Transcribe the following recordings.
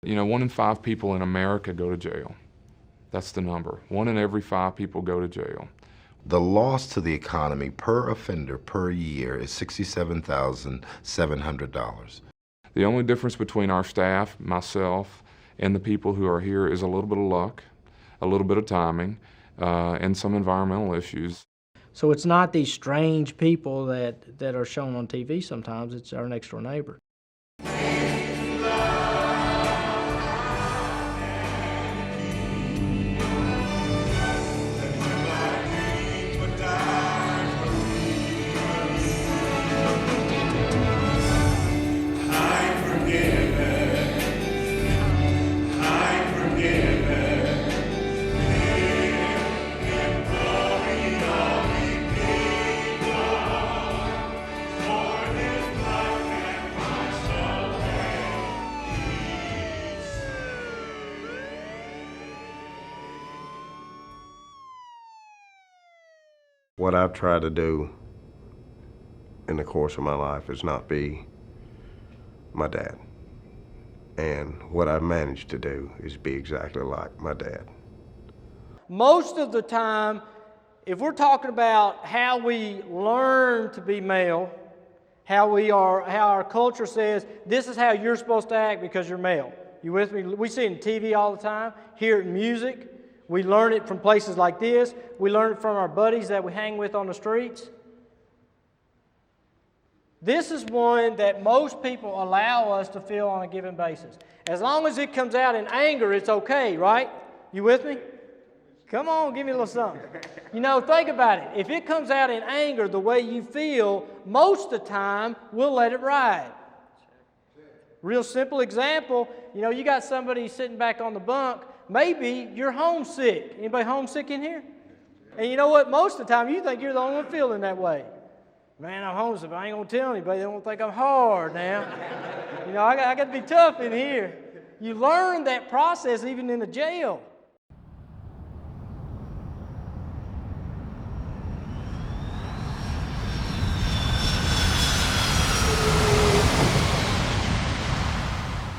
You know, 1 in 5 people in America go to jail. That's the number. 1 in every 5 people go to jail. The loss to the economy per offender per year is $67,700. The only difference between our staff, myself, and the people who are here is a little bit of luck, a little bit of timing, and some environmental issues. So it's not these strange people that are shown on TV sometimes, it's our next door neighbor. What I've tried to do in the course of my life is not be my dad. And what I've managed to do is be exactly like my dad. Most of the time, if we're talking about how we learn to be male, how our culture says, this is how you're supposed to act because you're male. You with me? We see it in TV all the time, hear it in music. We learn it from places like this. We learn it from our buddies that we hang with on the streets. This is one that most people allow us to feel on a given basis. As long as it comes out in anger, it's okay, right? You with me? Come on, give me a little something. You know, think about it. If it comes out in anger the way you feel, most of the time, we'll let it ride. Real simple example, you know, you got somebody sitting back on the bunk, maybe you're homesick. Anybody homesick in here? And you know what? Most of the time, you think you're the only one feeling that way. Man, I'm homesick, but I ain't going to tell anybody. They don't think I'm hard now. You know, I got to be tough in here. You learn that process even in the jail.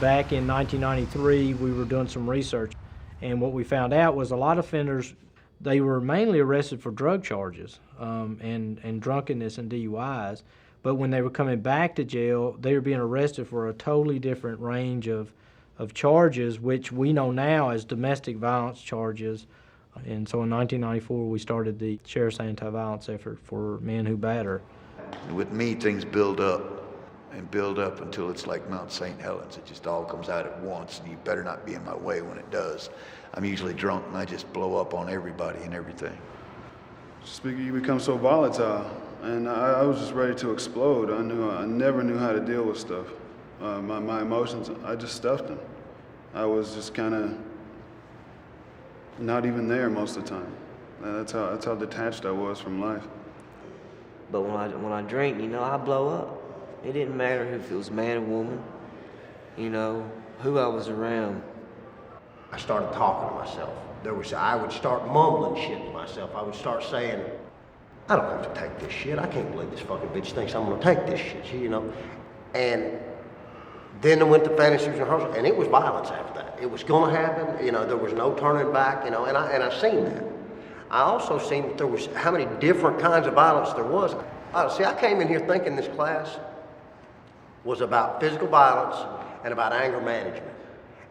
Back in 1993, we were doing some research, and what we found out was a lot of offenders, they were mainly arrested for drug charges and drunkenness and DUIs, but when they were coming back to jail, they were being arrested for a totally different range of charges, which we know now as domestic violence charges. And so in 1994, we started the Sheriff's Anti-Violence effort for men who batter. With me, things build up and build up until it's like Mount St. Helens. It just all comes out at once, and you better not be in my way when it does. I'm usually drunk, and I just blow up on everybody and everything. You become so volatile, and I was just ready to explode. I never knew how to deal with stuff. My emotions, I just stuffed them. I was just kind of not even there most of the time. That's how detached I was from life. But when I drink, you know, I blow up. It didn't matter if it was man or woman, you know, who I was around. I started talking to myself. I would start mumbling shit to myself. I would start saying, I don't have to take this shit. I can't believe this fucking bitch thinks I'm gonna take this shit, you know? And then I went to fantasy rehearsal, and it was violence after that. It was gonna happen, you know, there was no turning back, you know, and I seen that. I also seen that there was how many different kinds of violence there was. See, I came in here thinking this class was about physical violence and about anger management.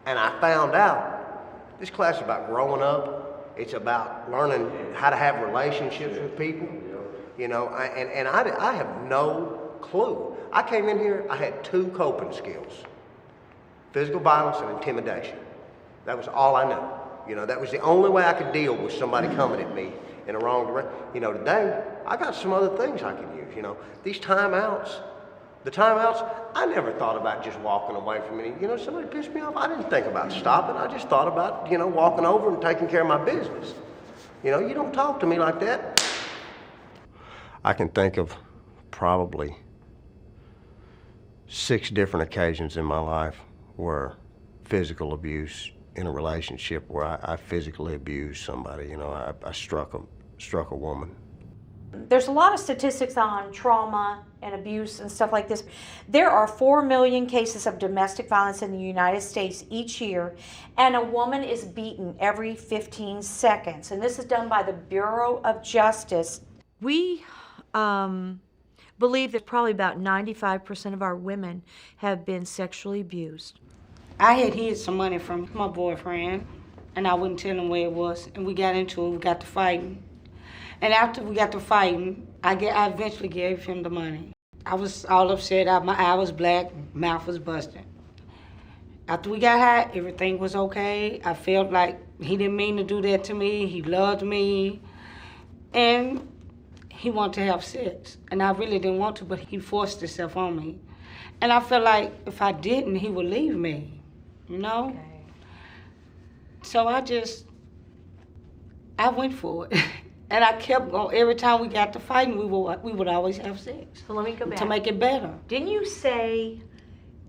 And I found out this class is about growing up. It's about learning how to have relationships with people, you know, and I have no clue. I came in here, I had 2 coping skills, physical violence and intimidation. That was all I knew. You know, that was the only way I could deal with somebody coming at me in the wrong direction. You know, today, I got some other things I can use, you know. These timeouts, I never thought about just walking away from it. You know, somebody pissed me off, I didn't think about stopping. I just thought about, you know, walking over and taking care of my business. You know, you don't talk to me like that. I can think of probably 6 different occasions in my life where physical abuse in a relationship where I physically abused somebody. You know, I struck a woman. There's a lot of statistics on trauma and abuse and stuff like this. There are 4 million cases of domestic violence in the United States each year, and a woman is beaten every 15 seconds. And this is done by the Bureau of Justice. We believe that probably about 95% of our women have been sexually abused. I had hid some money from my boyfriend, and I wouldn't tell him where it was, and we got into it, we got to fighting. And after we got to fighting, I eventually gave him the money. I was all upset, my eye was black, mouth was busted. After we got high, everything was okay. I felt like he didn't mean to do that to me, he loved me, and he wanted to have sex. And I really didn't want to, but he forced himself on me. And I felt like if I didn't, he would leave me, you know? Okay. So I went for it. And I kept going. Every time we got to fighting, we would always have sex. So let me go back. To make it better. Didn't you say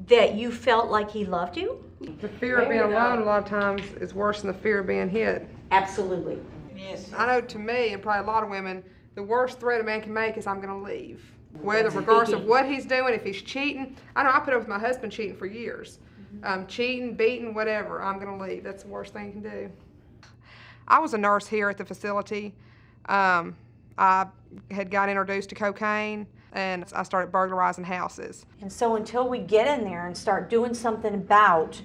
that you felt like he loved you? The fear of being alone a lot of times is worse than the fear of being hit. Absolutely. Yes. I know to me, and probably a lot of women, the worst threat a man can make is I'm going to leave. Whether, regardless of what he's doing, if he's cheating. I know I put up with my husband cheating for years. Cheating, beating, whatever, I'm going to leave. That's the worst thing you can do. I was a nurse here at the facility. I had got introduced to cocaine, and I started burglarizing houses. And so until we get in there and start doing something about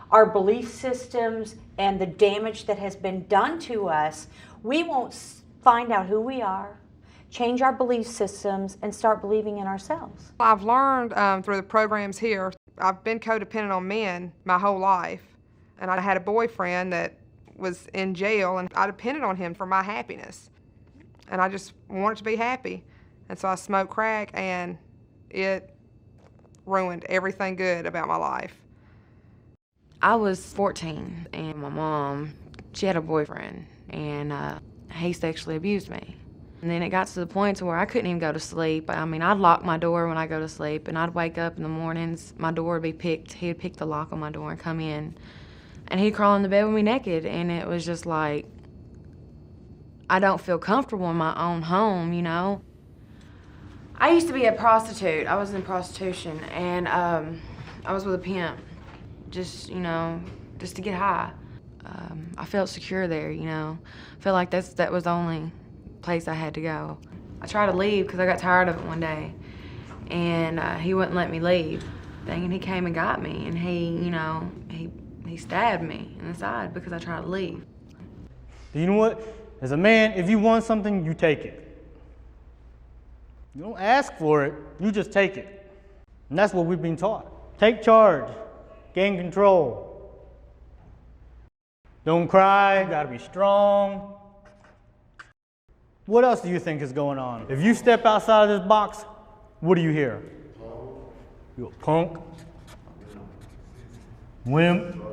our belief systems and the damage that has been done to us, we won't find out who we are, change our belief systems, and start believing in ourselves. I've learned through the programs here, I've been codependent on men my whole life, and I had a boyfriend that was in jail, and I depended on him for my happiness. And I just wanted to be happy. And so I smoked crack, and it ruined everything good about my life. I was 14, and my mom, she had a boyfriend, and he sexually abused me. And then it got to the point to where I couldn't even go to sleep. I mean, I'd lock my door when I go to sleep, and I'd wake up in the mornings, my door would be picked. He'd pick the lock on my door and come in, and he'd crawl in the bed with me naked, and it was just like, I don't feel comfortable in my own home, you know. I used to be a prostitute. I was in prostitution, and I was with a pimp, just, you know, just to get high. I felt secure there, you know. I felt like that was the only place I had to go. I tried to leave because I got tired of it one day, and he wouldn't let me leave. And he came and got me, and he stabbed me in the side because I tried to leave. Do you know what? As a man, if you want something, you take it. You don't ask for it, you just take it. And that's what we've been taught. Take charge, gain control. Don't cry, gotta be strong. What else do you think is going on? If you step outside of this box, what do you hear? You a punk, wimp,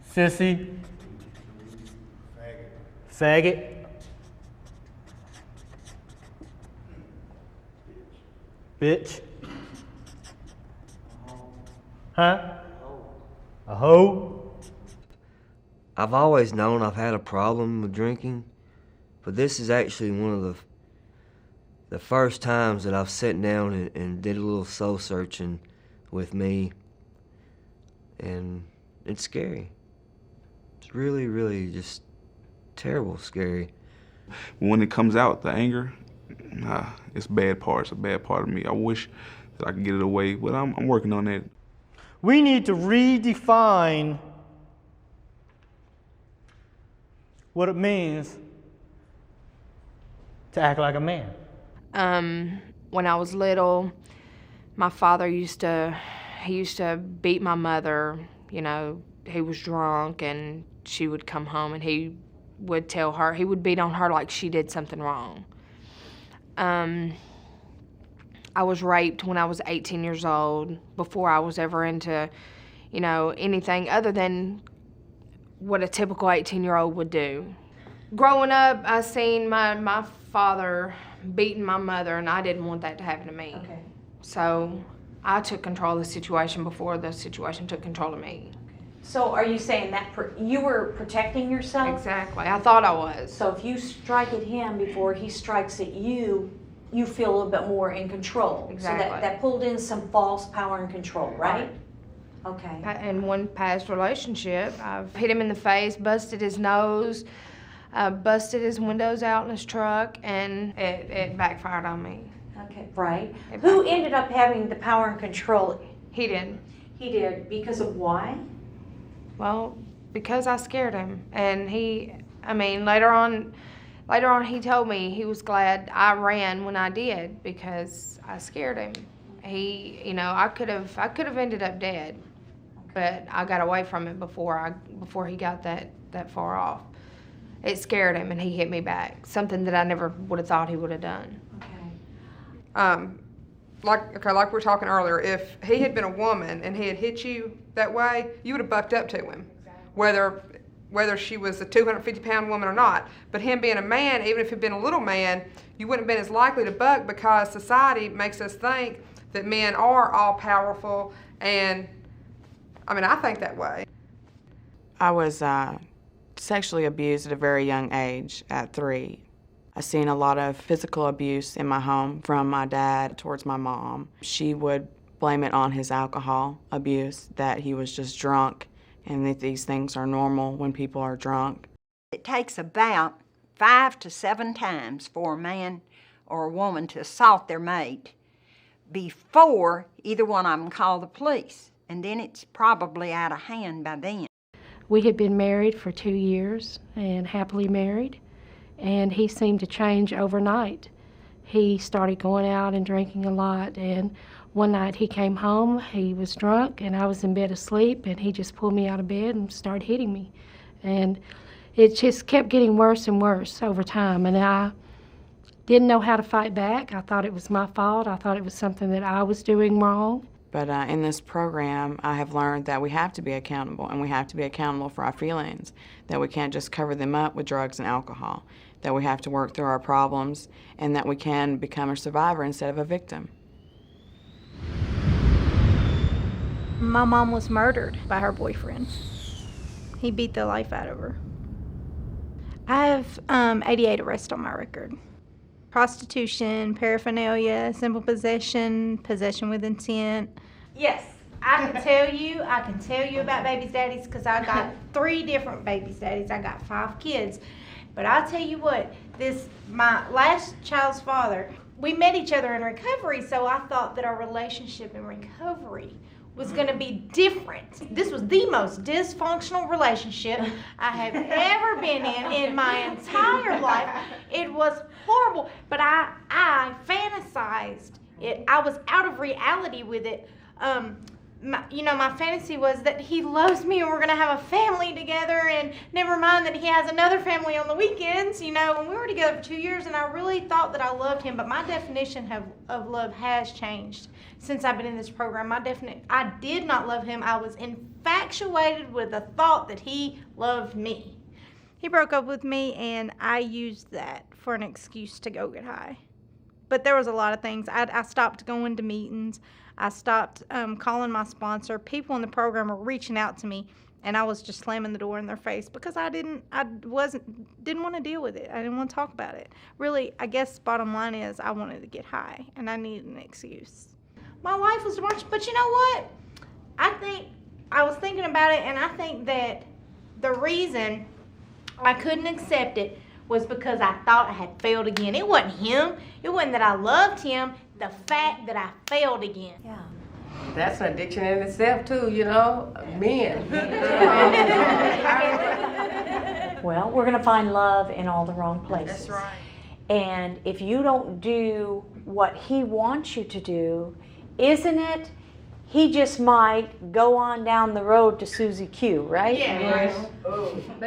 sissy, faggot. Bitch. Huh? A hoe? I've always known I've had a problem with drinking, but this is actually one of the first times that I've sat down and did a little soul searching with me, and it's scary. It's really, really just terrible, scary. When it comes out, the anger, it's bad part. It's a bad part of me. I wish that I could get it away, but I'm working on that. We need to redefine what it means to act like a man. When I was little, my father used to beat my mother. You know, he was drunk, and she would come home, and he would tell her, he would beat on her like she did something wrong. I was raped when I was 18 years old, before I was ever into, you know, anything other than what a typical 18-year-old would do. Growing up, I seen my father beating my mother, and I didn't want that to happen to me. Okay. So I took control of the situation before the situation took control of me. So are you saying that you were protecting yourself? Exactly. I thought I was. So if you strike at him before he strikes at you, you feel a little bit more in control. Exactly. So that pulled in some false power and control, right? Okay. In one past relationship, I've hit him in the face, busted his nose, busted his windows out in his truck, and it backfired on me. Okay, right. Who ended up having the power and control? He did. He did. Because of why? Well, because I scared him, and later on he told me he was glad I ran when I did because I scared him. I could have ended up dead, but I got away from it before he got that far off. It scared him, and he hit me back, something that I never would have thought he would have done. Like we were talking earlier, if he had been a woman and he had hit you that way, you would have bucked up to him, whether she was a 250-pound woman or not. But him being a man, even if he'd been a little man, you wouldn't have been as likely to buck because society makes us think that men are all powerful, and I think that way. I was sexually abused at a very young age, at 3. I've seen a lot of physical abuse in my home from my dad towards my mom. She would blame it on his alcohol abuse, that he was just drunk, and that these things are normal when people are drunk. It takes about 5 to 7 times for a man or a woman to assault their mate before either one of them call the police, and then it's probably out of hand by then. We had been married for 2 years and happily married, and he seemed to change overnight. He started going out and drinking a lot, and one night he came home, he was drunk, and I was in bed asleep, and he just pulled me out of bed and started hitting me. And it just kept getting worse and worse over time, and I didn't know how to fight back. I thought it was my fault. I thought it was something that I was doing wrong. But in this program, I have learned that we have to be accountable, and we have to be accountable for our feelings, that we can't just cover them up with drugs and alcohol, that we have to work through our problems, and that we can become a survivor instead of a victim. My mom was murdered by her boyfriend. He beat the life out of her. I have 88 arrests on my record. Prostitution, paraphernalia, simple possession, possession with intent. Yes, I can tell you about baby's daddies because I got 3 different baby's daddies. I got 5 kids. But I'll tell you what, my last child's father, we met each other in recovery, so I thought that our relationship in recovery was going to be different. This was the most dysfunctional relationship I have ever been in my entire life. It was horrible, but I fantasized it. I was out of reality with it. My fantasy was that he loves me and we're going to have a family together, and never mind that he has another family on the weekends. When we were together for 2 years, and I really thought that I loved him, but my definition of love has changed since I've been in this program. I did not love him. I was infatuated with the thought that he loved me. He broke up with me, and I used that for an excuse to go get high. But there was a lot of things. I stopped going to meetings. I stopped calling my sponsor. People in the program were reaching out to me, and I was just slamming the door in their face because I didn't want to deal with it. I didn't want to talk about it. Really, I guess bottom line is I wanted to get high, and I needed an excuse. My life was watching, but you know what? I was thinking about it, and I think that the reason I couldn't accept it was because I thought I had failed again. It wasn't him. It wasn't that I loved him. The fact that I failed again. Yeah. That's an addiction in itself too, men. Well, we're going to find love in all the wrong places. That's right. And if you don't do what he wants you to do, isn't it? He just might go on down the road to Susie Q, right? Yeah.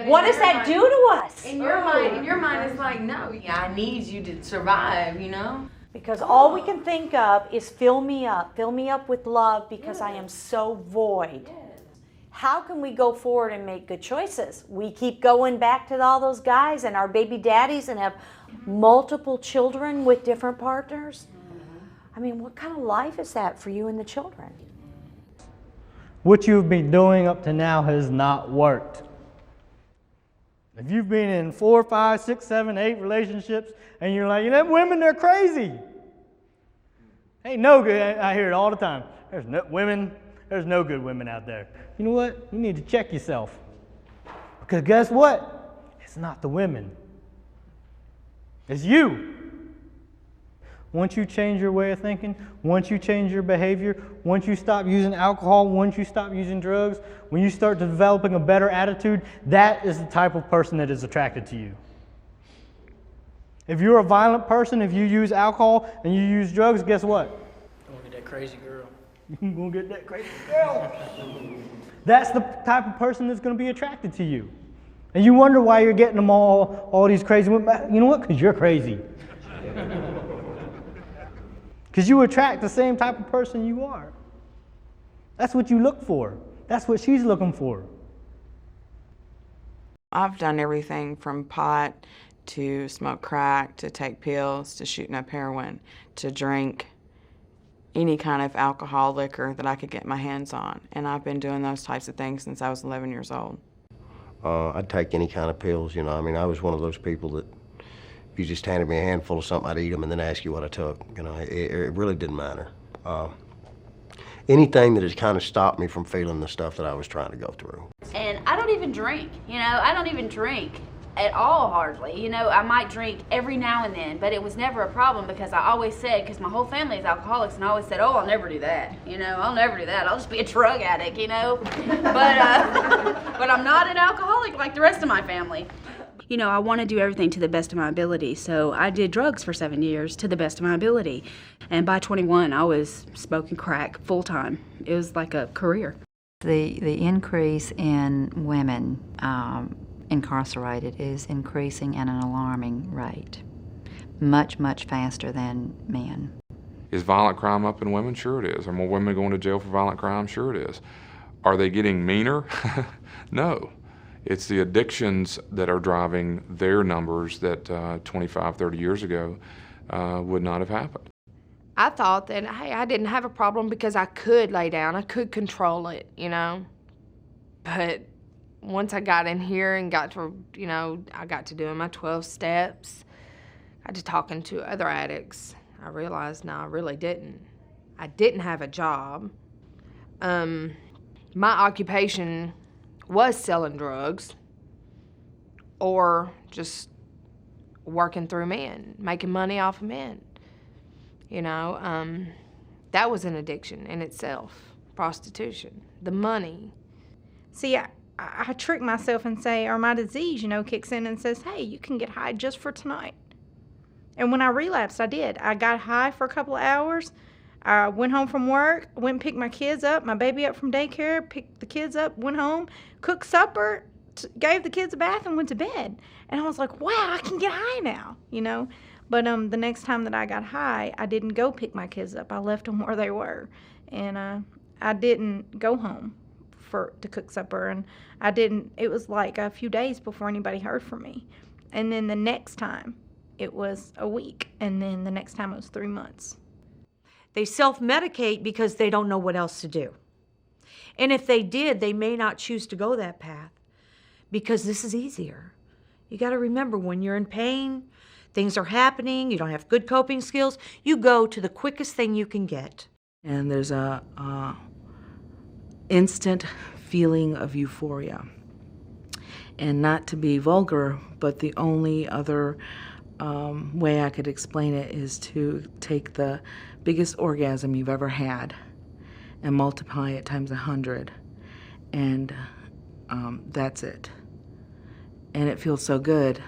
What does that do to us? In your mind, it's like, no, I need you to survive, Because all we can think of is fill me up with love because I am so void. How can we go forward and make good choices? We keep going back to all those guys and our baby daddies and have multiple children with different partners? I mean, what kind of life is that for you and the children? What you've been doing up to now has not worked. If you've been in 4, 5, 6, 7, 8 relationships and you're like, you know, women, they're crazy. Ain't no good. I hear it all the time. There's no good women out there. You know what? You need to check yourself. Because guess what? It's not the women. It's you. Once you change your way of thinking, once you change your behavior, once you stop using alcohol, once you stop using drugs, when you start developing a better attitude, that is the type of person that is attracted to you. If you're a violent person, if you use alcohol and you use drugs, guess what? You're going to get that crazy girl. You're going to get that crazy girl. That's the type of person that's going to be attracted to you. And you wonder why you're getting them all these crazy women. You know what? Because you're crazy. Because you attract the same type of person you are. That's what you look for. That's what she's looking for. I've done everything from pot to smoke crack, to take pills, to shooting up heroin, to drink any kind of alcohol, liquor that I could get my hands on. And I've been doing those types of things since I was 11 years old. I'd take any kind of pills, you know. I mean, I was one of those people that if you just handed me a handful of something, I'd eat them and then ask you what I took. You know, it really didn't matter. Anything that has kind of stopped me from feeling the stuff that I was trying to go through. And I don't even drink, you know. I don't even drink at all, hardly. You know, I might drink every now and then, but it was never a problem because I always said, because my whole family is alcoholics, and I always said, oh, I'll never do that. You know, I'll never do that. I'll just be a drug addict, you know. But I'm not an alcoholic like the rest of my family. You know, I want to do everything to the best of my ability, so I did drugs for 7 years to the best of my ability. And by 21, I was smoking crack full time. It was like a career. The increase in women incarcerated is increasing at an alarming rate, much, much faster than men. Is violent crime up in women? Sure it is. Are more women going to jail for violent crime? Sure it is. Are they getting meaner? No. It's the addictions that are driving their numbers that 25, 30 years ago would not have happened. I thought that, hey, I didn't have a problem because I could lay down. I could control it, you know. But once I got in here and got to, you know, I got to doing my 12 steps, got to talking to other addicts, I realized, no, I really didn't. I didn't have a job. My occupation was selling drugs or just working through men, making money off of men. You know, that was an addiction in itself, prostitution, the money. See, I trick myself and say, or my disease, you know, kicks in and says, hey, you can get high just for tonight. And when I relapsed, I did. I got high for a couple of hours. I went home from work, went and picked my kids up, my baby up from daycare, picked the kids up, went home, cooked supper, gave the kids a bath, and went to bed. And I was like, wow, I can get high now, you know. But the next time that I got high, I didn't go pick my kids up. I left them where they were. And I didn't go home to cook supper. And it was like a few days before anybody heard from me. And then the next time, it was a week. And then the next time, it was 3 months. They self-medicate because they don't know what else to do. And if they did, they may not choose to go that path because this is easier. You got to remember, when you're in pain, things are happening, you don't have good coping skills, you go to the quickest thing you can get. And there's a instant feeling of euphoria. And not to be vulgar, but the only other way I could explain it is to take the biggest orgasm you've ever had and multiply it times 100, and that's it. And it feels so good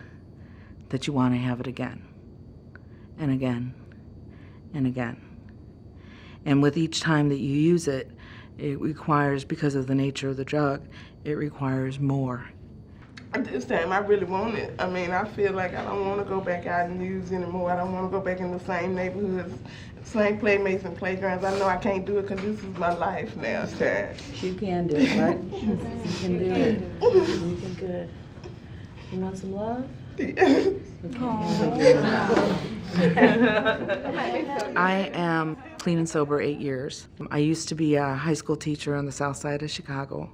that you want to have it again and again and again. And with each time that you use it, it requires, because of the nature of the drug, it requires more. This time I really want it. I mean, I feel like I don't want to go back out and use anymore. I don't want to go back in the same neighborhoods, same playmates and playgrounds. I know I can't do it because this is my life now, Chad. You can do it, right? You can do it. You can do it. You want some love? I am clean and sober 8 years. I used to be a high school teacher on the south side of Chicago.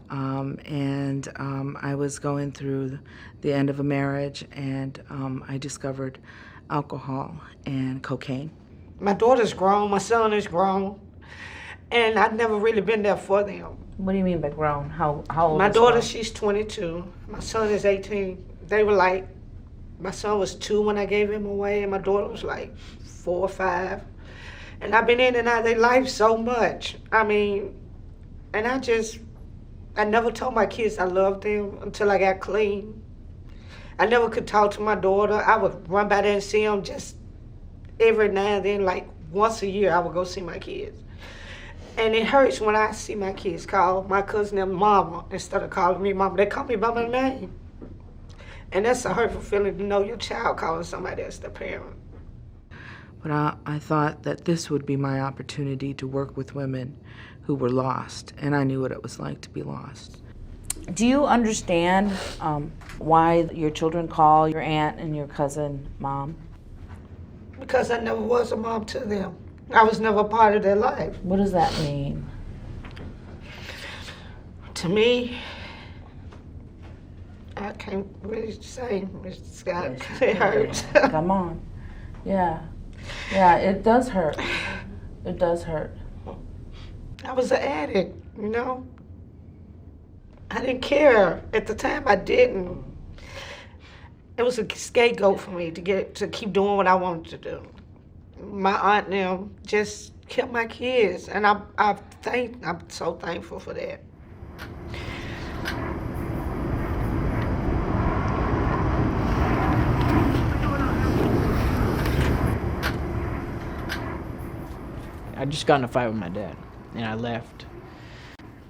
I was going through the end of a marriage, and I discovered alcohol and cocaine. My daughter's grown, my son is grown, and I've never really been there for them. What do you mean by grown? How old My is daughter, grown? she's 22. My son is 18. They were like, my son was 2 when I gave him away, and my daughter was like 4 or 5. And I've been in and out of their life so much. I mean, and I never told my kids I loved them until I got clean. I never could talk to my daughter. I would run by there and see them just every now and then, like once a year I would go see my kids. And it hurts when I see my kids call my cousin their mama instead of calling me mama. They call me by my name. And that's a hurtful feeling to know your child calling somebody else their parent. But I thought that this would be my opportunity to work with women who were lost, and I knew what it was like to be lost. Do you understand why your children call your aunt and your cousin mom? Because I never was a mom to them. I was never a part of their life. What does that mean? To me, I can't really say, Mr. Scott, it hurts. Come on. Yeah. Yeah, it does hurt. It does hurt. I was an addict, you know? I didn't care. At the time, I didn't. It was a scapegoat for me to keep doing what I wanted to do. My aunt and them just kept my kids, and I'm so thankful for that. I just got in a fight with my dad, and I left.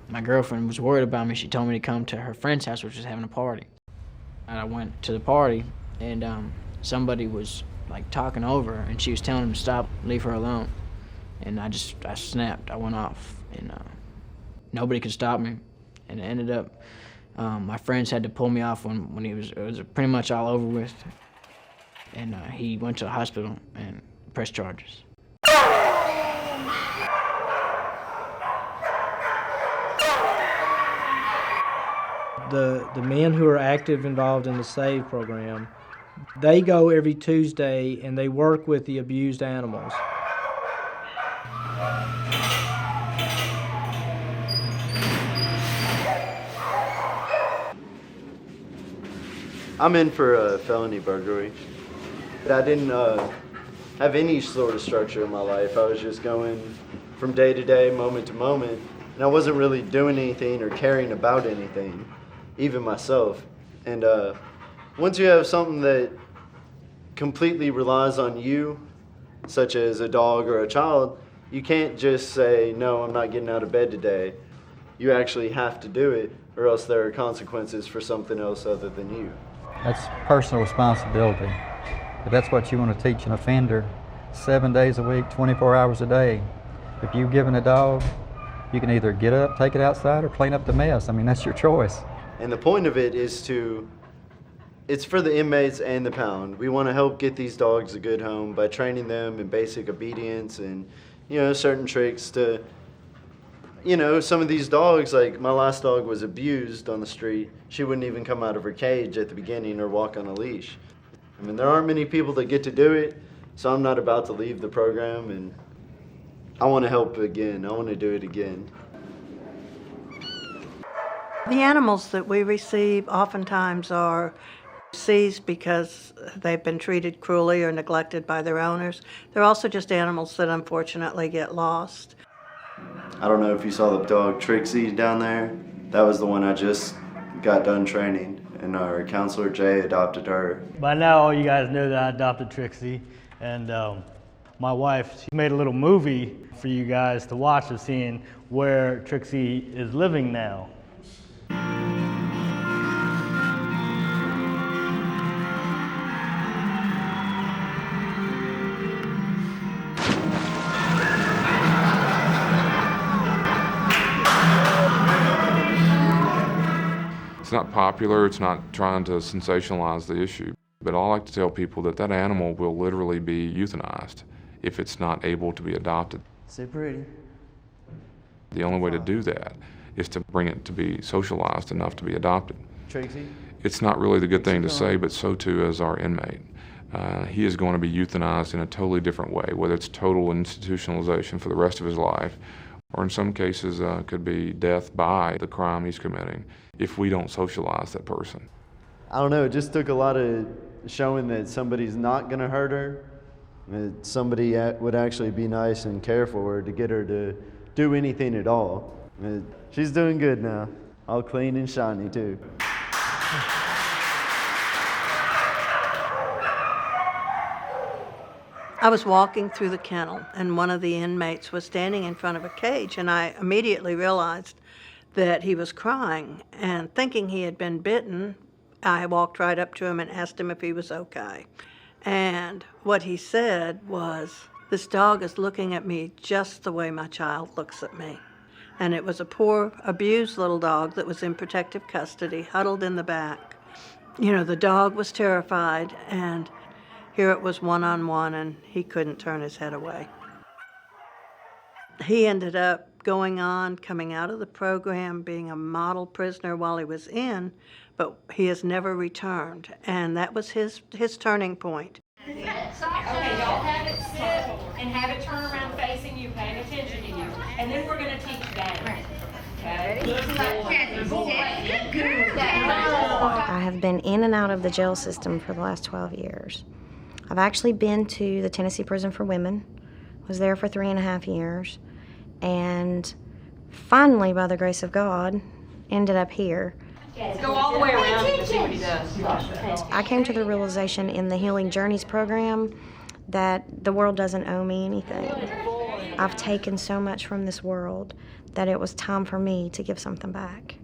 My girlfriend was worried about me. She told me to come to her friend's house, which was having a party. And I went to the party, and somebody was like talking over her, and she was telling him to stop, leave her alone. And I snapped. I went off, and nobody could stop me. And it ended up, my friends had to pull me off when it was pretty much all over with. And he went to the hospital and pressed charges. The men who are active involved in the SAVE program, they go every Tuesday and they work with the abused animals. I'm in for a felony burglary. I didn't have any sort of structure in my life. I was just going from day to day, moment to moment, and I wasn't really doing anything or caring about anything, even myself. And once you have something that completely relies on you, such as a dog or a child, you can't just say, no, I'm not getting out of bed today. You actually have to do it, or else there are consequences for something else other than you. That's personal responsibility. If that's what you want to teach an offender, 7 days a week, 24 hours a day. If you've given a dog, you can either get up, take it outside, or clean up the mess. I mean, that's your choice. And the point of it is it's for the inmates and the pound. We want to help get these dogs a good home by training them in basic obedience and, certain tricks to, some of these dogs, like my last dog was abused on the street. She wouldn't even come out of her cage at the beginning or walk on a leash. I mean, there aren't many people that get to do it, so I'm not about to leave the program, and I want to help again. I want to do it again. The animals that we receive oftentimes are seized because they've been treated cruelly or neglected by their owners. They're also just animals that unfortunately get lost. I don't know if you saw the dog Trixie down there. That was the one I just got done training, and our counselor Jay adopted her. By now, all you guys know that I adopted Trixie, and my wife, she made a little movie for you guys to watch of seeing where Trixie is living now. not popular, it's not trying to sensationalize the issue, but I like to tell people that that animal will literally be euthanized if it's not able to be adopted. So pretty. The only way to do that is to bring it to be socialized enough to be adopted. Trixie? It's not really the good thing to say, but so too is our inmate. He is going to be euthanized in a totally different way, whether it's total institutionalization for the rest of his life, or in some cases could be death by the crime he's committing if we don't socialize that person. I don't know, it just took a lot of showing that somebody's not going to hurt her, that somebody would actually be nice and care for her to get her to do anything at all. She's doing good now, all clean and shiny too. I was walking through the kennel, and one of the inmates was standing in front of a cage, and I immediately realized that he was crying. And thinking he had been bitten, I walked right up to him and asked him if he was okay. And what he said was, "This dog is looking at me just the way my child looks at me." And it was a poor, abused little dog that was in protective custody, huddled in the back. You know, the dog was terrified, and here it was one-on-one, and he couldn't turn his head away. He ended up going on, coming out of the program, being a model prisoner while he was in, but he has never returned, and that was his turning point. Okay, y'all have it sit and have it turn around facing you, paying attention to you, and then we're going to teach that. Okay? I have been in and out of the jail system for the last 12 years. I've actually been to the Tennessee Prison for Women, was there for 3.5 years, and finally, by the grace of God, ended up here. Go all the way around and see what he does. I came to the realization in the Healing Journeys program that the world doesn't owe me anything. I've taken so much from this world that it was time for me to give something back.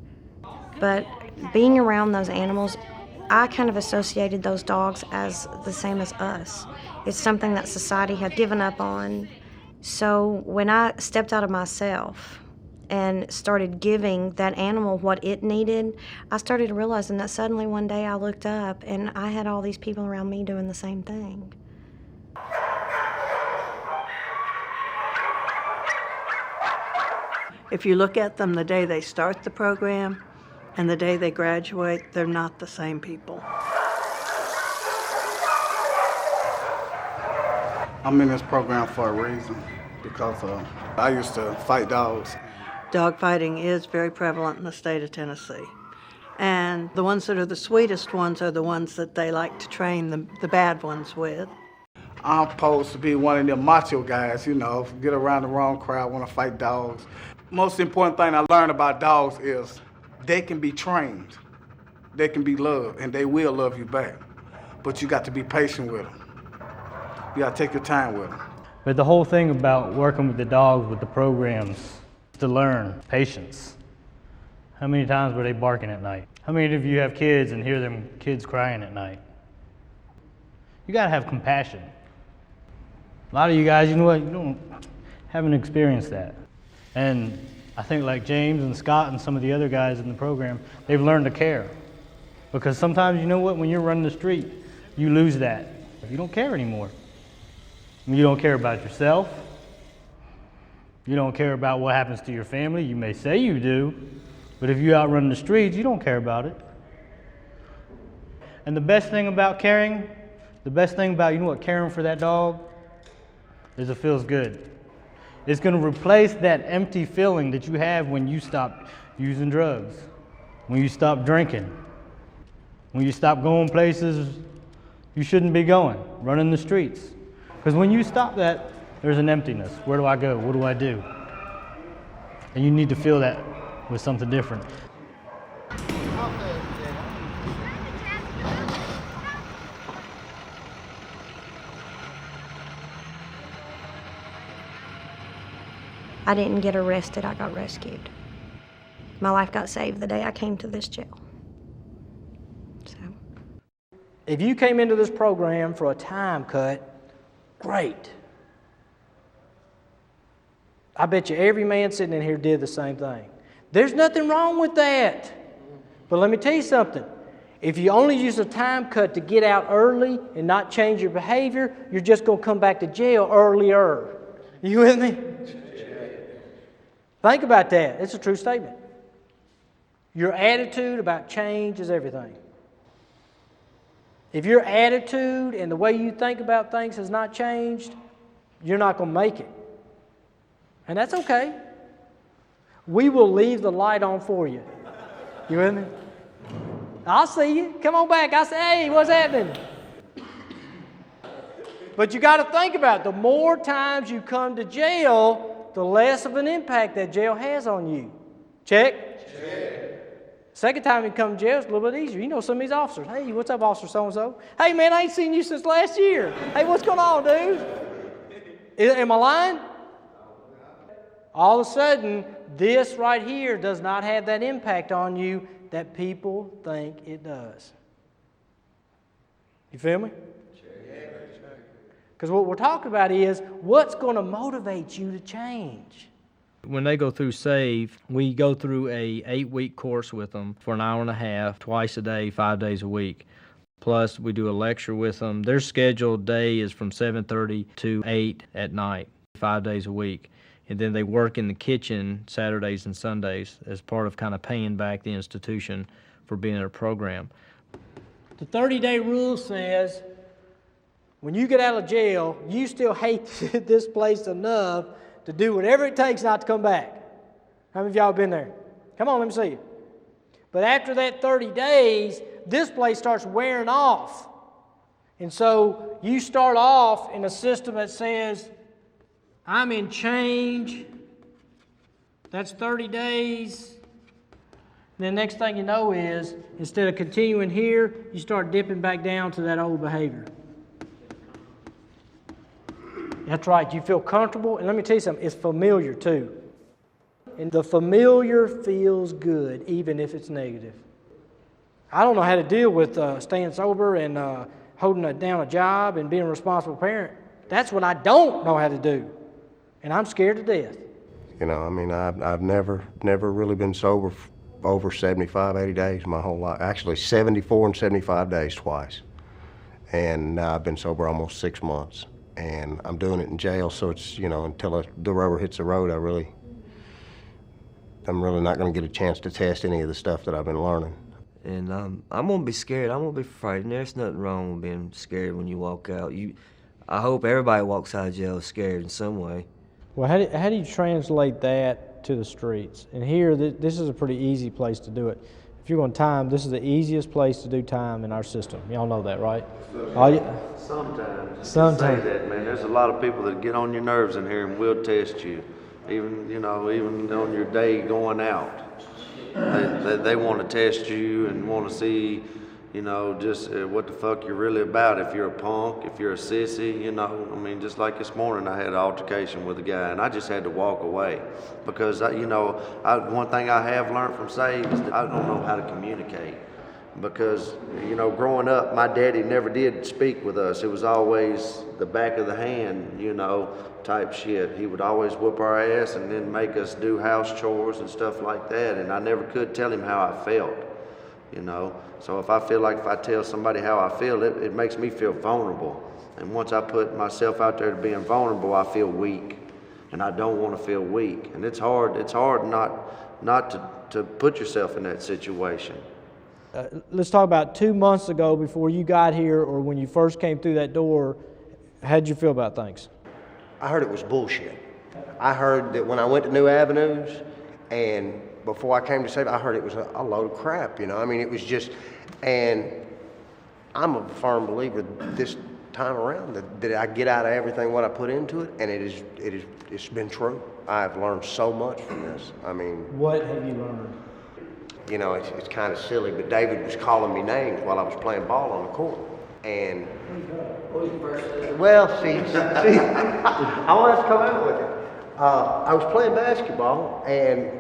But being around those animals, I kind of associated those dogs as the same as us. It's something that society had given up on. So when I stepped out of myself and started giving that animal what it needed, I started realizing that suddenly one day I looked up and I had all these people around me doing the same thing. If you look at them the day they start the program and the day they graduate, they're not the same people. I'm in this program for a reason, because I used to fight dogs. Dog fighting is very prevalent in the state of Tennessee. And the ones that are the sweetest ones are the ones that they like to train the bad ones with. I'm supposed to be one of them macho guys, you know, get around the wrong crowd, want to fight dogs. Most important thing I learned about dogs is they can be trained, they can be loved, and they will love you back. But you got to be patient with them. You got to take your time with them. But the whole thing about working with the dogs with the programs is to learn patience. How many times were they barking at night? How many of you have kids and hear them kids crying at night? You got to have compassion. A lot of you guys, you know what, haven't experienced that. And I think like James and Scott and some of the other guys in the program, they've learned to care. Because sometimes, you know what, when you're running the street, you lose that. You don't care anymore. You don't care about yourself. You don't care about what happens to your family. You may say you do, but if you out running the streets, you don't care about it. And the best thing about caring, caring for that dog, is it feels good. It's going to replace that empty feeling that you have when you stop using drugs, when you stop drinking, when you stop going places you shouldn't be going, running the streets. Because when you stop that, there's an emptiness. Where do I go? What do I do? And you need to feel that with something different. I didn't get arrested, I got rescued. My life got saved the day I came to this jail. If you came into this program for a time cut, great. I bet you every man sitting in here did the same thing. There's nothing wrong with that. But let me tell you something. If you only use a time cut to get out early and not change your behavior, you're just going to come back to jail earlier. You with me? Think about that. It's a true statement. Your attitude about change is everything. If your attitude and the way you think about things has not changed, you're not going to make it. And that's okay. We will leave the light on for you. You with me? I'll see you. Come on back. I'll say, hey, what's happening? But you got to think about it. The more times you come to jail, the less of an impact that jail has on you. Check? Check. Second time you come to jail, it's a little bit easier. You know some of these officers. Hey, what's up, Officer so-and-so? Hey, man, I ain't seen you since last year. Hey, what's going on, dude? Am I lying? All of a sudden, this right here does not have that impact on you that people think it does. You feel me? Because what we're talking about is what's going to motivate you to change. When they go through SAVE, we go through a 8-week course with them for an hour and a half, twice a day, 5 days a week. Plus, we do a lecture with them. Their scheduled day is from 7:30 to 8 at night, 5 days a week. And then they work in the kitchen Saturdays and Sundays as part of kind of paying back the institution for being in a program. The 30-day rule says when you get out of jail, you still hate this place enough to do whatever it takes not to come back. How many of y'all have been there? Come on, let me see you. But after that 30 days, this place starts wearing off. And so you start off in a system that says, I'm in change. That's 30 days. And the next thing you know is, instead of continuing here, you start dipping back down to that old behavior. That's right. You feel comfortable. And let me tell you something. It's familiar too. And the familiar feels good, even if it's negative. I don't know how to deal with staying sober and holding down a job and being a responsible parent. That's what I don't know how to do. And I'm scared to death. You know, I mean, I've never really been sober over 75, 80 days my whole life. Actually, 74 and 75 days twice. And now I've been sober almost 6 months. And I'm doing it in jail, so it's, you know, until the rubber hits the road, I'm really not going to get a chance to test any of the stuff that I've been learning. And I'm going to be scared. I'm going to be frightened. There's nothing wrong with being scared when you walk out. I hope everybody walks out of jail scared in some way. Well, how do you translate that to the streets? And here, this is a pretty easy place to do it. If you're going to time, this is the easiest place to do time in our system. Y'all know that, right? Sometimes. Sometimes. Say that, man. There's a lot of people that get on your nerves in here and will test you, even on your day going out. They want to test you and want to see, just what the fuck you're really about. If you're a punk, if you're a sissy, I mean, just like this morning, I had an altercation with a guy, and I just had to walk away because, one thing I have learned from SAVE is that I don't know how to communicate. Because, growing up, my daddy never did speak with us. It was always the back of the hand, type shit. He would always whoop our ass and then make us do house chores and stuff like that. And I never could tell him how I felt, So if I feel like if I tell somebody how I feel, it makes me feel vulnerable. And once I put myself out there to being vulnerable, I feel weak. And I don't want to feel weak. And it's hard not to put yourself in that situation. Let's talk about 2 months ago before you got here or when you first came through that door. How did you feel about things? I heard it was bullshit. I heard that when I went to New Avenues and before I came to SAVE, I heard it was a load of crap, I mean, it was just, and I'm a firm believer this time around that I get out of everything what I put into it, and it's been true. I've learned so much from this. I mean, what have you learned? It's kind of silly, but David was calling me names while I was playing ball on the court. And, well, see, I want to come out with it. I was playing basketball, and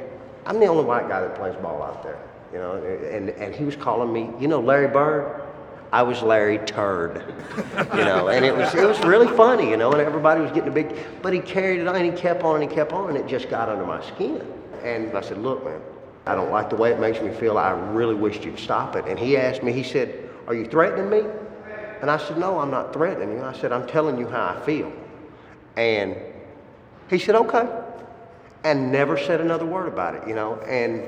I'm the only white guy that plays ball out there, and he was calling me, Larry Bird? I was Larry Turd, and it was really funny, and everybody was getting a big, but he carried it on, and he kept on, and it just got under my skin. And I said, look, man, I don't like the way it makes me feel. I really wish you'd stop it. And he asked me, he said, are you threatening me? And I said, no, I'm not threatening you. I said, I'm telling you how I feel. And he said, okay. And never said another word about it, you know, and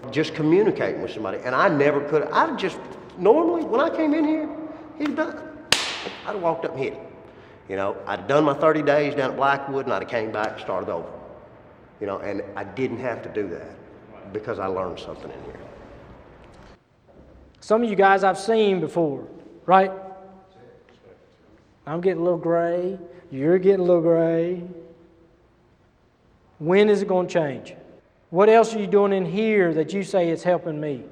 just communicating with somebody. And I never could, I just, normally when I came in here, he'd done, I'd have walked up and hit him. You know, I'd have done my 30 days down at Blackwood and I'd have came back and started over. You know, and I didn't have to do that because I learned something in here. Some of you guys I've seen before, right? I'm getting a little gray. You're getting a little gray. When is it going to change? What else are you doing in here that you say is helping me?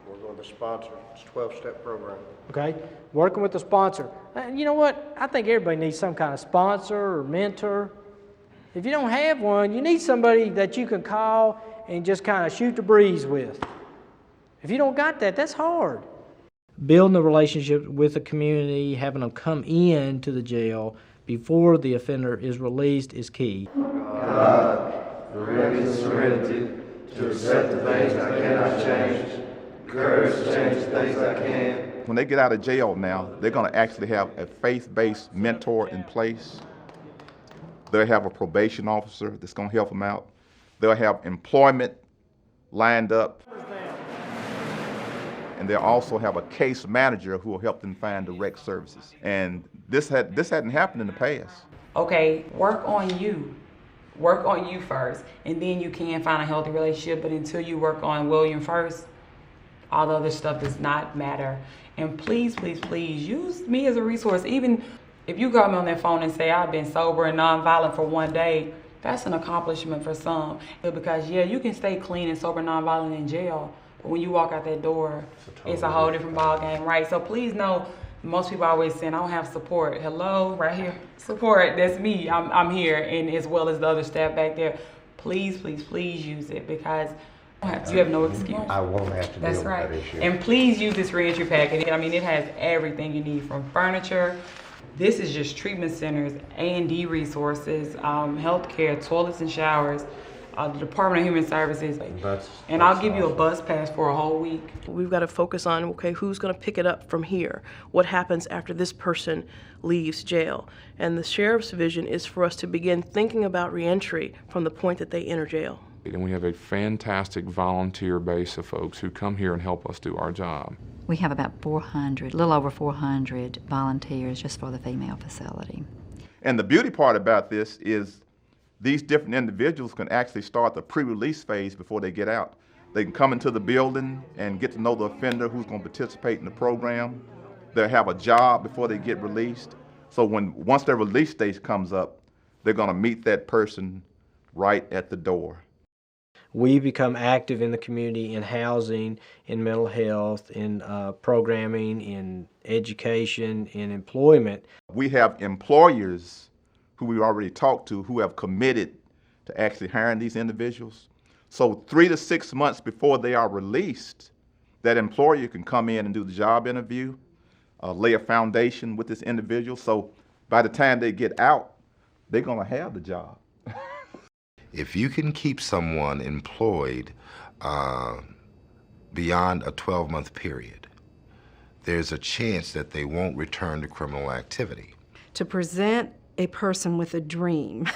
We're going to sponsor. It's a 12-step program. Okay? Working with the sponsor. And you know what? I think everybody needs some kind of sponsor or mentor. If you don't have one, you need somebody that you can call and just kind of shoot the breeze with. If you don't got that, that's hard. Building a relationship with the community, having them come in to the jail before the offender is released is key. God, grant me the serenity to accept the things I cannot change, courage to change the things I can. When they get out of jail now, they're going to actually have a faith-based mentor in place. They'll have a probation officer that's going to help them out. They'll have employment lined up. And they'll also have a case manager who will help them find direct services. And this hadn't happened in the past. Okay, work on you. Work on you first, and then you can find a healthy relationship. But until you work on William first, all the other stuff does not matter. And please, please, please use me as a resource. Even if you call me on that phone and say, I've been sober and nonviolent for 1 day, that's an accomplishment for some. Because yeah, you can stay clean and sober and nonviolent in jail, but when you walk out that door, it's a whole different ball game, right? So please know, most people always saying, I don't have support. Hello, right here, support, that's me, I'm here, and as well as the other staff back there. Please, please, please use it, because you have no excuse. I won't have to deal with that issue. And please use this reentry package. I mean, it has everything you need, from furniture. This is just treatment centers, A&D resources, healthcare, toilets and showers, the Department of Human Services. And I'll give you a bus pass for a whole week. We've got to focus on, okay, who's going to pick it up from here? What happens after this person leaves jail? And the sheriff's vision is for us to begin thinking about reentry from the point that they enter jail. And we have a fantastic volunteer base of folks who come here and help us do our job. We have about 400, a little over 400 volunteers just for the female facility. And the beauty part about this is these different individuals can actually start the pre-release phase before they get out. They can come into the building and get to know the offender who's going to participate in the program. They'll have a job before they get released. So once their release date comes up, they're going to meet that person right at the door. We become active in the community in housing, in mental health, in programming, in education, in employment. We have employers who we already talked to who have committed to actually hiring these individuals. So 3 to 6 months before they are released, that employer can come in and do the job interview, lay a foundation with this individual. So by the time they get out, they're going to have the job. If you can keep someone employed beyond a 12-month period, there's a chance that they won't return to criminal activity. To present a person with a dream,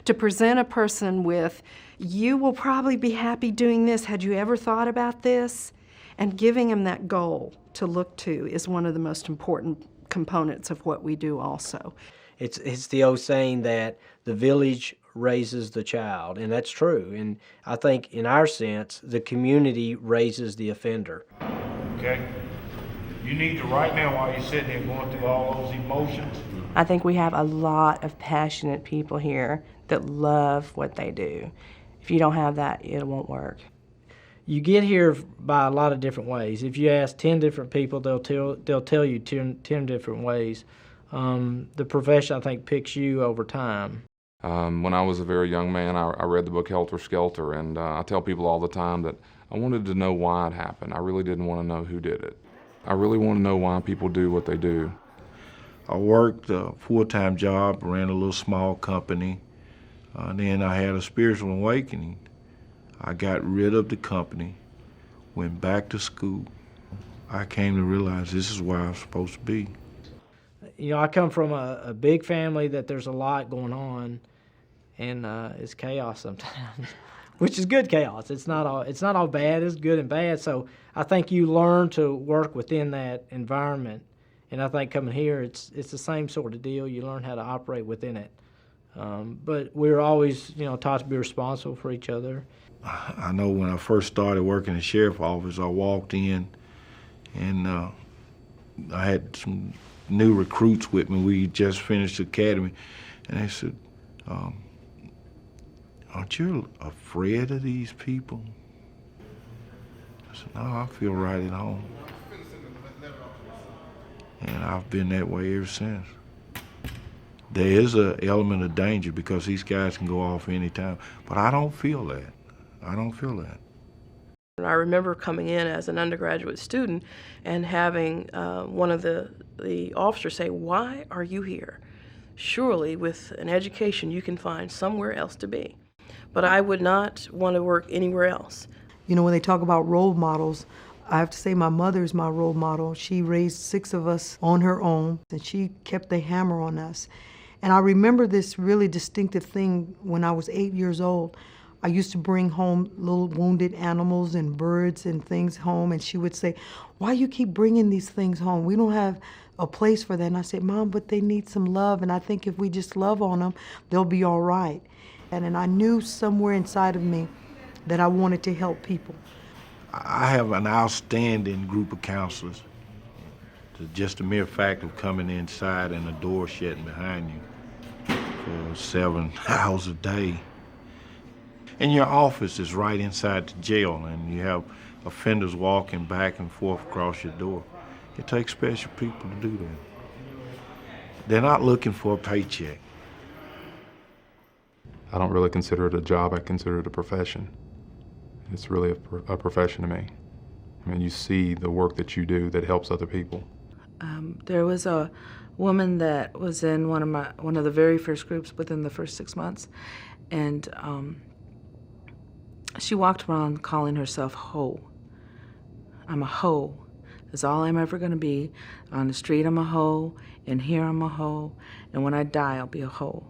to present a person with, you will probably be happy doing this, had you ever thought about this? And giving them that goal to look to is one of the most important components of what we do also. It's the old saying that the village raises the child, and that's true. And I think in our sense, the community raises the offender. Okay? You need to, right now, while you're sitting there going through all those emotions. I think we have a lot of passionate people here that love what they do. If you don't have that, it won't work. You get here by a lot of different ways. If you ask 10 different people, they'll tell you 10 different ways. The profession, I think, picks you over time. When I was a very young man, I read the book Helter Skelter, and I tell people all the time that I wanted to know why it happened. I really didn't want to know who did it. I really want to know why people do what they do. I worked a full-time job, ran a little small company. Then I had a spiritual awakening. I got rid of the company, went back to school. I came to realize this is where I'm supposed to be. You know, I come from a big family that there's a lot going on, and it's chaos sometimes, which is good chaos. It's not all bad. It's good and bad. So I think you learn to work within that environment, and I think coming here, it's the same sort of deal. You learn how to operate within it. But we're always, taught to be responsible for each other. I know when I first started working in the sheriff's office, I walked in, and I had some new recruits with me. We just finished the academy, and they said, aren't you afraid of these people? I said, no, I feel right at home. And I've been that way ever since. There is an element of danger because these guys can go off anytime, but I don't feel that. I don't feel that. I remember coming in as an undergraduate student and having one of the officers say, "Why are you here? Surely with an education you can find somewhere else to be." But I would not want to work anywhere else. You know, when they talk about role models, I have to say my mother is my role model. She raised 6 of us on her own, and she kept the hammer on us. And I remember this really distinctive thing when I was 8 years old. I used to bring home little wounded animals and birds and things home, and she would say, "Why you keep bringing these things home? We don't have a place for that." And I said, "Mom, but they need some love, and I think if we just love on them, they'll be all right." And I knew somewhere inside of me that I wanted to help people. I have an outstanding group of counselors. Just the mere fact of coming inside and the door shutting behind you for 7 hours a day. And your office is right inside the jail, and you have offenders walking back and forth across your door. It takes special people to do that. They're not looking for a paycheck. I don't really consider it a job. I consider it a profession. It's really a profession to me. I mean, you see the work that you do that helps other people. There was a woman that was in one of the very first groups within the first 6 months, and she walked around calling herself Ho. I'm a Ho. That's all I'm ever going to be. On the street, I'm a Ho. In here, I'm a Ho. And when I die, I'll be a Ho.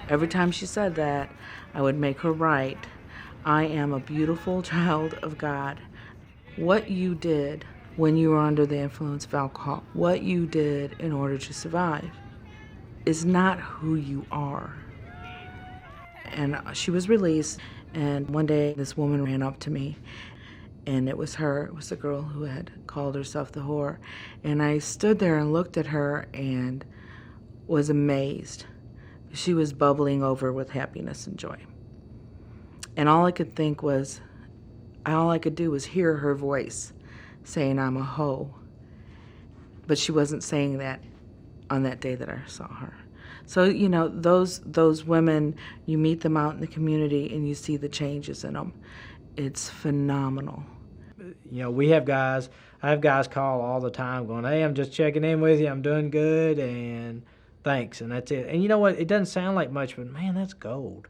Every time she said that, I would make her right. I am a beautiful child of God. What you did when you were under the influence of alcohol, what you did in order to survive, is not who you are. And she was released, and one day this woman ran up to me, and it was the girl who had called herself the whore. And I stood there and looked at her and was amazed. She was bubbling over with happiness and joy. And all I could do was hear her voice saying, "I'm a hoe." But she wasn't saying that on that day that I saw her. So, you know, those women, you meet them out in the community and you see the changes in them. It's phenomenal. You know, I have guys call all the time going, "Hey, I'm just checking in with you. I'm doing good, and thanks," and that's it. And you know what? It doesn't sound like much, but man, that's gold.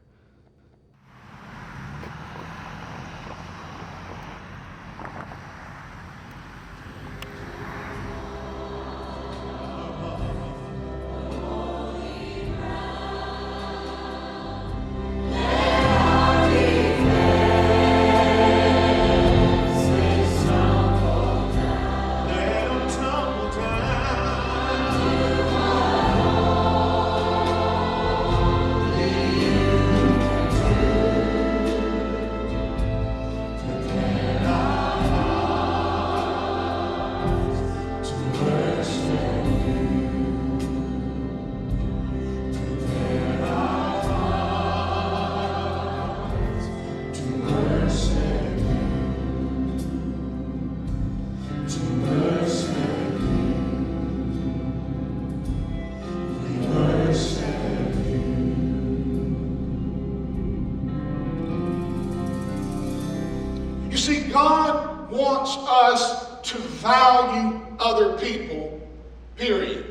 You see, God wants us to value other people, period.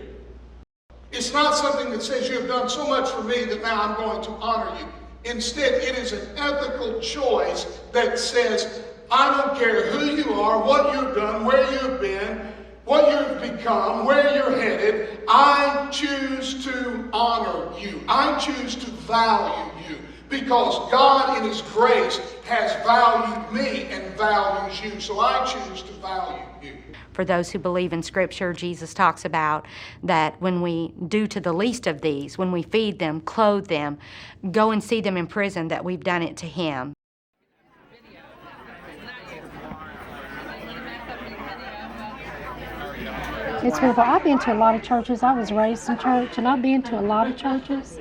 It's not something that says you have done so much for me that now I'm going to honor you. Instead, it is an ethical choice that says, I don't care who you are, what you've done, where you've been, what you've become, where you're headed. I choose to honor you. I choose to value you because God in His grace has valued me and values you. So I choose to value you. For those who believe in Scripture, Jesus talks about that when we do to the least of these, when we feed them, clothe them, go and see them in prison, that we've done it to Him. It's wonderful. I've been to a lot of churches. I was raised in church, and I've been to a lot of churches.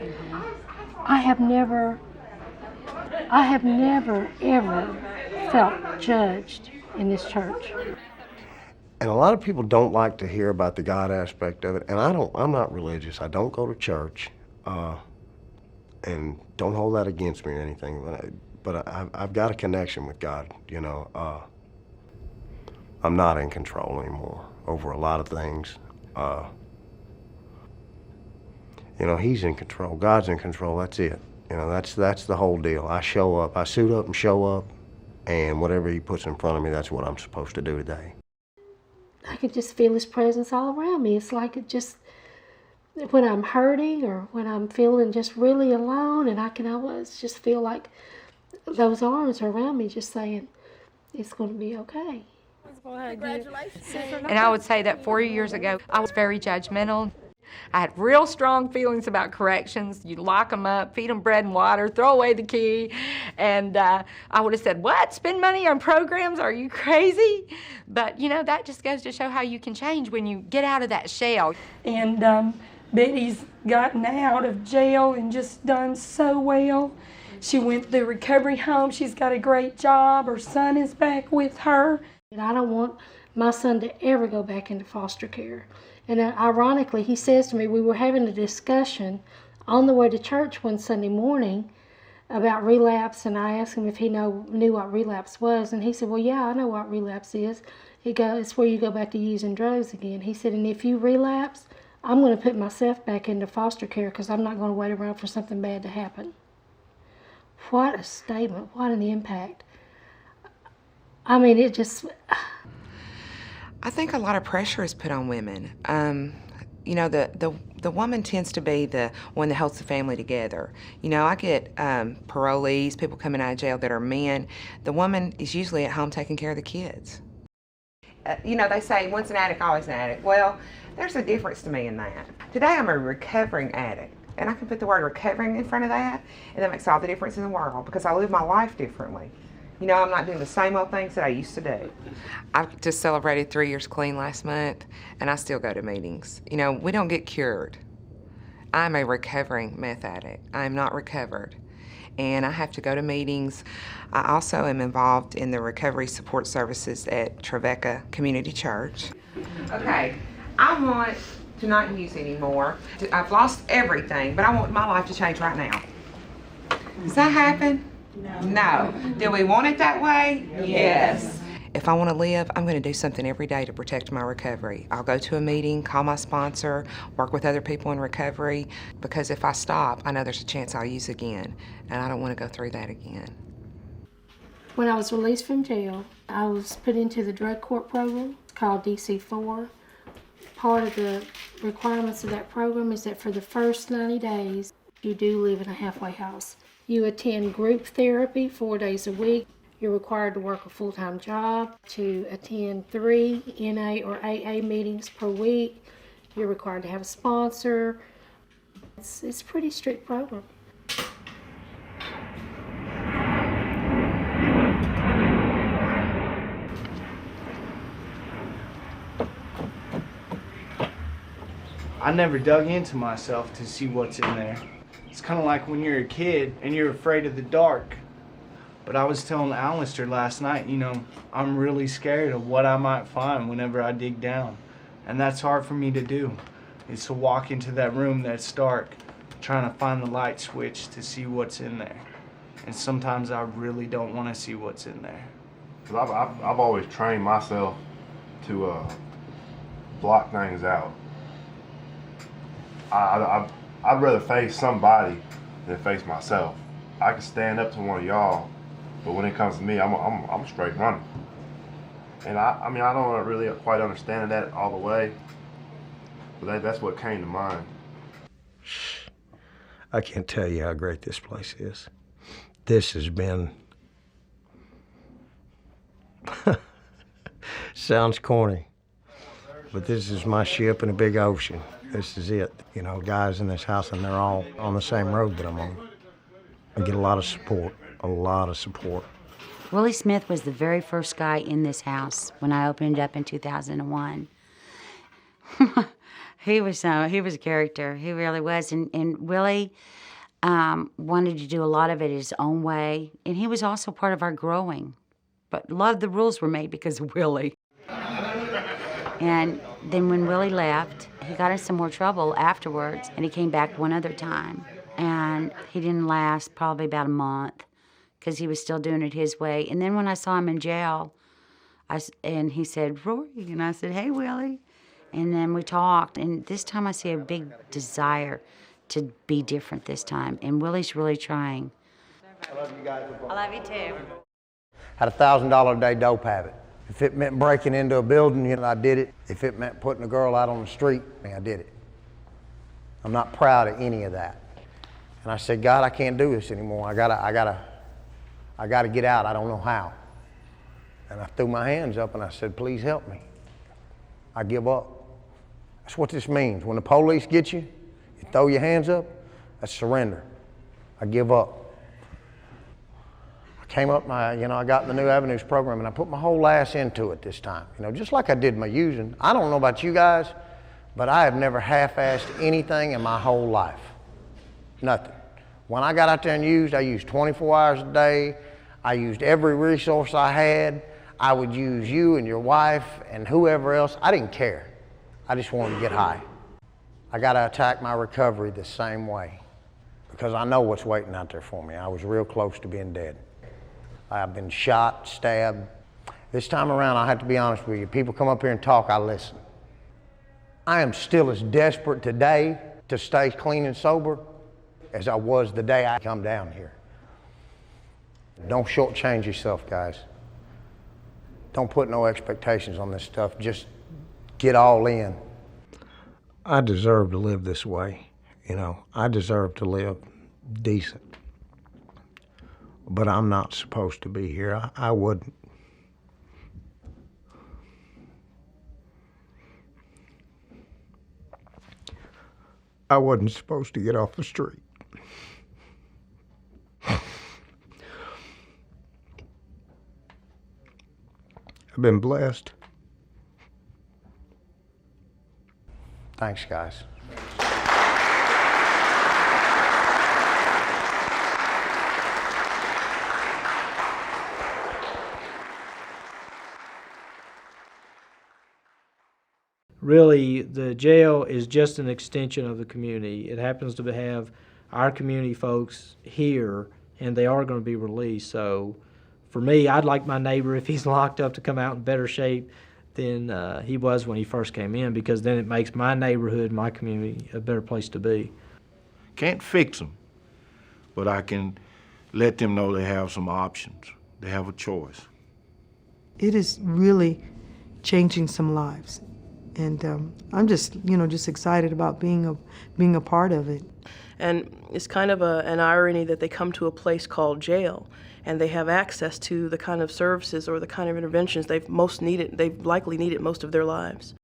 I have never, ever felt judged in this church. And a lot of people don't like to hear about the God aspect of it. And I'm not religious. I don't go to church. And don't hold that against me or anything. But I've got a connection with God, you know. I'm not in control anymore over a lot of things. You know, He's in control. God's in control. That's it. You know, that's the whole deal. I show up. I suit up and show up. And whatever He puts in front of me, that's what I'm supposed to do today. I could just feel His presence all around me. It's like it just, when I'm hurting or when I'm feeling just really alone, and I can always just feel like those arms are around me just saying, it's going to be okay. Congratulations. And I would say that 4 years ago, I was very judgmental. I had real strong feelings about corrections. You lock them up, feed them bread and water, throw away the key. And I would have said, what? Spend money on programs? Are you crazy? But, you know, that just goes to show how you can change when you get out of that shell. And Betty's gotten out of jail and just done so well. She went to the recovery home. She's got a great job. Her son is back with her. And I don't want my son to ever go back into foster care. And ironically, he says to me, we were having a discussion on the way to church one Sunday morning about relapse, and I asked him if he knew what relapse was, and he said, well, yeah, I know what relapse is. It's where you go back to using drugs again. He said, and if you relapse, I'm going to put myself back into foster care because I'm not going to wait around for something bad to happen. What a statement. What an impact. I mean, it just... I think a lot of pressure is put on women. You know, the woman tends to be the one that holds the family together. You know, I get parolees, people coming out of jail that are men. The woman is usually at home taking care of the kids. You know, they say once an addict, always an addict. Well, there's a difference to me in that. Today I'm a recovering addict, and I can put the word recovering in front of that, and that makes all the difference in the world because I live my life differently. You know, I'm not doing the same old things that I used to do. I just celebrated 3 years clean last month, and I still go to meetings. You know, we don't get cured. I'm a recovering meth addict. I'm not recovered, and I have to go to meetings. I also am involved in the recovery support services at Trevecca Community Church. Okay, I want to not use anymore. I've lost everything, but I want my life to change right now. Does that happen? No. Do we want it that way? Yes. If I want to live, I'm going to do something every day to protect my recovery. I'll go to a meeting, call my sponsor, work with other people in recovery, because if I stop, I know there's a chance I'll use again, and I don't want to go through that again. When I was released from jail, I was put into the drug court program. It's called DC-4. Part of the requirements of that program is that for the first 90 days, you do live in a halfway house. You attend group therapy 4 days a week. You're required to work a full-time job, to attend 3 NA or AA meetings per week. You're required to have a sponsor. It's a pretty strict program. I never dug into myself to see what's in there. It's kind of like when you're a kid and you're afraid of the dark. But I was telling Alistair last night, you know, I'm really scared of what I might find whenever I dig down. And that's hard for me to do, is to walk into that room that's dark, trying to find the light switch to see what's in there. And sometimes I really don't want to see what's in there. I've always trained myself to block things out. I'd rather face somebody than face myself. I can stand up to one of y'all, but when it comes to me, I'm straight running. And I mean, I don't really quite understand that all the way, but that's what came to mind. I can't tell you how great this place is. This has been, sounds corny, but this is my ship in a big ocean. This is it. You know, guys in this house, and they're all on the same road that I'm on. I get a lot of support, a lot of support. Willie Smith was the very first guy in this house when I opened it up in 2001. He was a character. He really was. And Willie wanted to do a lot of it his own way. And he was also part of our growing. But a lot of the rules were made because of Willie. And then when Willie left, he got in some more trouble afterwards. And he came back one other time. And he didn't last probably about a month because he was still doing it his way. And then when I saw him in jail, and he said, "Rory," and I said, "Hey, Willie." And then we talked, and this time I see a big desire to be different this time, and Willie's really trying. I love you guys. I love you too. Had a $1,000 a day dope habit. If it meant breaking into a building, you know, I did it. If it meant putting a girl out on the street, I did it. I'm not proud of any of that. And I said, God, I can't do this anymore. I gotta get out. I don't know how. And I threw my hands up and I said, please help me. I give up. That's what this means. When the police get you, you throw your hands up, that's surrender. I give up. I came up, I got in the New Avenues program and I put my whole ass into it this time. You know, just like I did my using. I don't know about you guys, but I have never half-assed anything in my whole life. Nothing. When I got out there and used, I used 24 hours a day. I used every resource I had. I would use you and your wife and whoever else. I didn't care. I just wanted to get high. I got to attack my recovery the same way because I know what's waiting out there for me. I was real close to being dead. I've been shot, stabbed. This time around, I have to be honest with you. People come up here and talk, I listen. I am still as desperate today to stay clean and sober as I was the day I come down here. Don't shortchange yourself, guys. Don't put no expectations on this stuff. Just get all in. I deserve to live this way. You know, I deserve to live decent. But I'm not supposed to be here. I wouldn't. I wasn't supposed to get off the street. I've been blessed. Thanks, guys. Really, the jail is just an extension of the community. It happens to have our community folks here, and they are going to be released. So for me, I'd like my neighbor, if he's locked up, to come out in better shape than he was when he first came in, because then it makes my neighborhood, my community, a better place to be. Can't fix them, but I can let them know they have some options. They have a choice. It is really changing some lives. And I'm just excited about being a part of it. And it's kind of an irony that they come to a place called jail and they have access to the kind of services or the kind of interventions they've likely needed most of their lives.